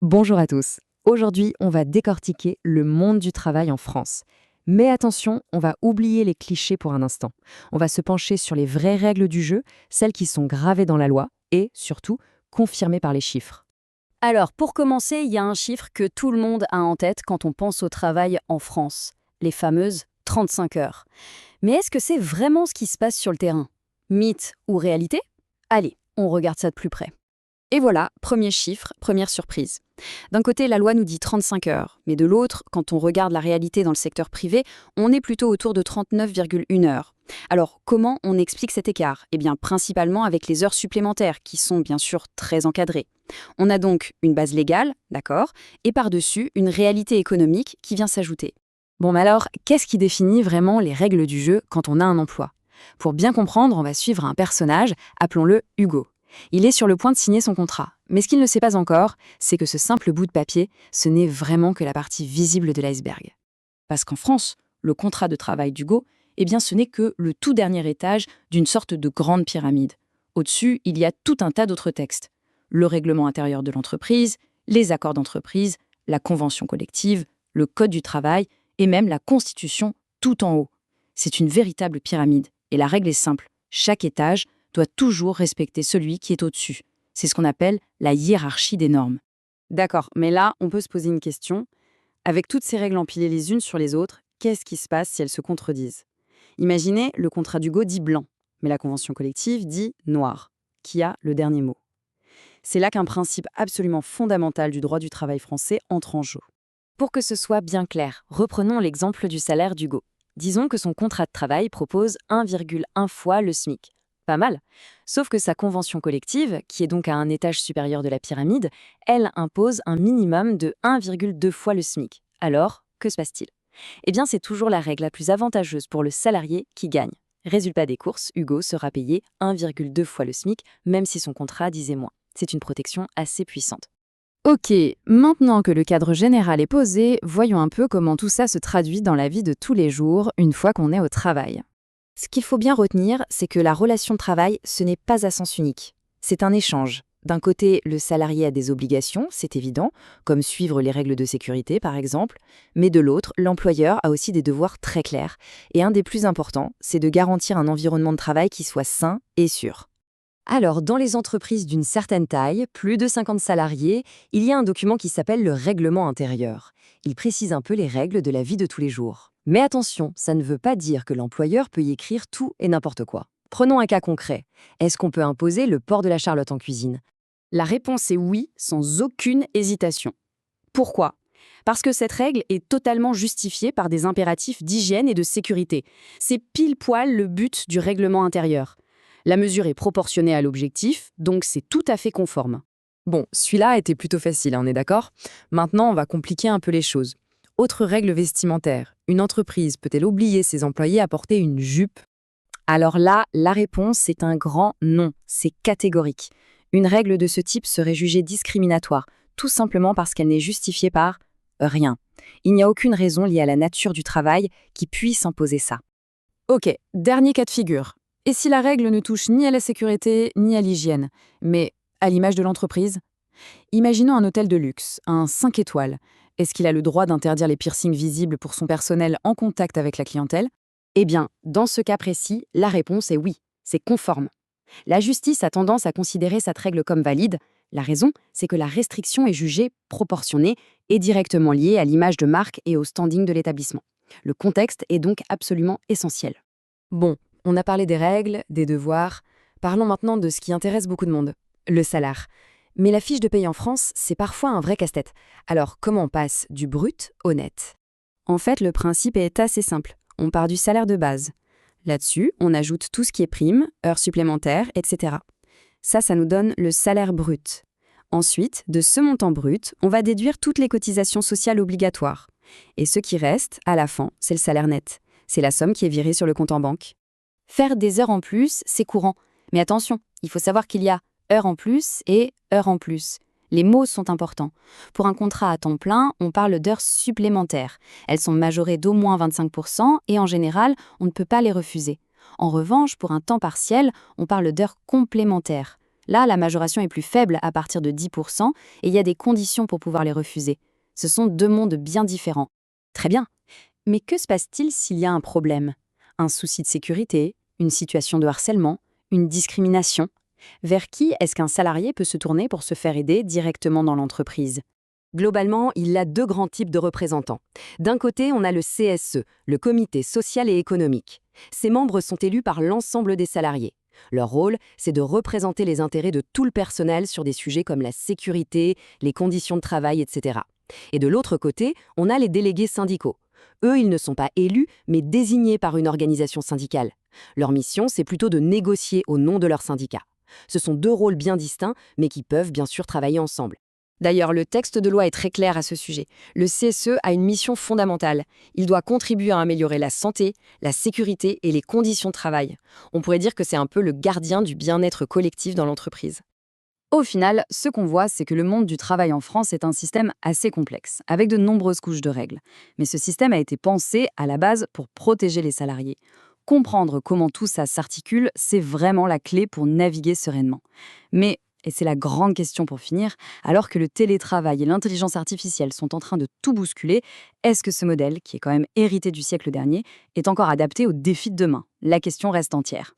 Bonjour à tous. Aujourd'hui, on va décortiquer le monde du travail en France. Mais attention, on va oublier les clichés pour un instant. On va se pencher sur les vraies règles du jeu, celles qui sont gravées dans la loi et, surtout, confirmées par les chiffres. Alors, pour commencer, il y a un chiffre que tout le monde a en tête quand on pense au travail en France, les fameuses 35 heures. Mais est-ce que c'est vraiment ce qui se passe sur le terrain? Mythe ou réalité? Allez, on regarde ça de plus près. Et voilà, premier chiffre, première surprise. D'un côté, la loi nous dit 35 heures, mais de l'autre, quand on regarde la réalité dans le secteur privé, on est plutôt autour de 39,1 heures. Alors, comment on explique cet écart? Eh bien, principalement avec les heures supplémentaires, qui sont bien sûr très encadrées. On a donc une base légale, d'accord, et par-dessus, une réalité économique qui vient s'ajouter. Bon, mais alors, qu'est-ce qui définit vraiment les règles du jeu quand on a un emploi? Pour bien comprendre, on va suivre un personnage, appelons-le Hugo. Il est sur le point de signer son contrat. Mais ce qu'il ne sait pas encore, c'est que ce simple bout de papier, ce n'est vraiment que la partie visible de l'iceberg. Parce qu'en France, le contrat de travail d'Hugo, eh bien ce n'est que le tout dernier étage d'une sorte de grande pyramide. Au-dessus, il y a tout un tas d'autres textes. Le règlement intérieur de l'entreprise, les accords d'entreprise, la convention collective, le code du travail et même la constitution tout en haut. C'est une véritable pyramide. Et la règle est simple. Chaque étage doit toujours respecter celui qui est au-dessus. C'est ce qu'on appelle la hiérarchie des normes. D'accord, mais là, on peut se poser une question. Avec toutes ces règles empilées les unes sur les autres, qu'est-ce qui se passe si elles se contredisent? Imaginez, le contrat d'Hugo dit blanc, mais la convention collective dit noir, qui a le dernier mot. C'est là qu'un principe absolument fondamental du droit du travail français entre en jeu. Pour que ce soit bien clair, reprenons l'exemple du salaire d'Hugo. Disons que son contrat de travail propose 1,1 fois le SMIC. Pas mal. Sauf que sa convention collective, qui est donc à un étage supérieur de la pyramide, elle impose un minimum de 1,2 fois le SMIC. Alors, que se passe-t-il? Eh bien, c'est toujours la règle la plus avantageuse pour le salarié qui gagne. Résultat des courses, Hugo sera payé 1,2 fois le SMIC, même si son contrat disait moins. C'est une protection assez puissante. Ok, maintenant que le cadre général est posé, voyons un peu comment tout ça se traduit dans la vie de tous les jours une fois qu'on est au travail. Ce qu'il faut bien retenir, c'est que la relation de travail, ce n'est pas à sens unique. C'est un échange. D'un côté, le salarié a des obligations, c'est évident, comme suivre les règles de sécurité par exemple, mais de l'autre, l'employeur a aussi des devoirs très clairs. Et un des plus importants, c'est de garantir un environnement de travail qui soit sain et sûr. Alors, dans les entreprises d'une certaine taille, plus de 50 salariés, il y a un document qui s'appelle le règlement intérieur. Il précise un peu les règles de la vie de tous les jours. Mais attention, ça ne veut pas dire que l'employeur peut y écrire tout et n'importe quoi. Prenons un cas concret. Est-ce qu'on peut imposer le port de la charlotte en cuisine? La réponse est oui, sans aucune hésitation. Pourquoi? Parce que cette règle est totalement justifiée par des impératifs d'hygiène et de sécurité. C'est pile poil le but du règlement intérieur. La mesure est proportionnée à l'objectif, donc c'est tout à fait conforme. Bon, celui-là était plutôt facile, on est d'accord? Maintenant, on va compliquer un peu les choses. Autre règle vestimentaire. Une entreprise peut-elle obliger ses employés à porter une jupe? Alors là, la réponse est un grand non, c'est catégorique. Une règle de ce type serait jugée discriminatoire, tout simplement parce qu'elle n'est justifiée par rien. Il n'y a aucune raison liée à la nature du travail qui puisse imposer ça. Ok, dernier cas de figure. Et si la règle ne touche ni à la sécurité ni à l'hygiène, mais à l'image de l'entreprise? Imaginons un hôtel de luxe, un 5 étoiles. Est-ce qu'il a le droit d'interdire les piercings visibles pour son personnel en contact avec la clientèle? Eh bien, dans ce cas précis, la réponse est oui, c'est conforme. La justice a tendance à considérer cette règle comme valide. La raison, c'est que la restriction est jugée proportionnée et directement liée à l'image de marque et au standing de l'établissement. Le contexte est donc absolument essentiel. Bon, on a parlé des règles, des devoirs. Parlons maintenant de ce qui intéresse beaucoup de monde, le salaire. Mais la fiche de paye en France, c'est parfois un vrai casse-tête. Alors, comment on passe du brut au net? En fait, le principe est assez simple. On part du salaire de base. Là-dessus, on ajoute tout ce qui est primes, heures supplémentaires, etc. Ça nous donne le salaire brut. Ensuite, de ce montant brut, on va déduire toutes les cotisations sociales obligatoires. Et ce qui reste, à la fin, c'est le salaire net. C'est la somme qui est virée sur le compte en banque. Faire des heures en plus, c'est courant. Mais attention, il faut savoir qu'il y a heures en plus et heures en plus. Les mots sont importants. Pour un contrat à temps plein, on parle d'heures supplémentaires. Elles sont majorées d'au moins 25% et en général, on ne peut pas les refuser. En revanche, pour un temps partiel, on parle d'heures complémentaires. Là, la majoration est plus faible à partir de 10% et il y a des conditions pour pouvoir les refuser. Ce sont deux mondes bien différents. Très bien. Mais que se passe-t-il s'il y a un problème? Un souci de sécurité, une situation de harcèlement, une discrimination? Vers qui est-ce qu'un salarié peut se tourner pour se faire aider directement dans l'entreprise? Globalement, il y a deux grands types de représentants. D'un côté, on a le CSE, le Comité social et économique. Ses membres sont élus par l'ensemble des salariés. Leur rôle, c'est de représenter les intérêts de tout le personnel sur des sujets comme la sécurité, les conditions de travail, etc. Et de l'autre côté, on a les délégués syndicaux. Eux, ils ne sont pas élus, mais désignés par une organisation syndicale. Leur mission, c'est plutôt de négocier au nom de leur syndicat. Ce sont deux rôles bien distincts, mais qui peuvent bien sûr travailler ensemble. D'ailleurs, le texte de loi est très clair à ce sujet. Le CSE a une mission fondamentale. Il doit contribuer à améliorer la santé, la sécurité et les conditions de travail. On pourrait dire que c'est un peu le gardien du bien-être collectif dans l'entreprise. Au final, ce qu'on voit, c'est que le monde du travail en France est un système assez complexe, avec de nombreuses couches de règles. Mais ce système a été pensé à la base pour protéger les salariés. Comprendre comment tout ça s'articule, c'est vraiment la clé pour naviguer sereinement. Mais, et c'est la grande question pour finir, alors que le télétravail et l'intelligence artificielle sont en train de tout bousculer, est-ce que ce modèle, qui est quand même hérité du siècle dernier, est encore adapté aux défis de demain? La question reste entière.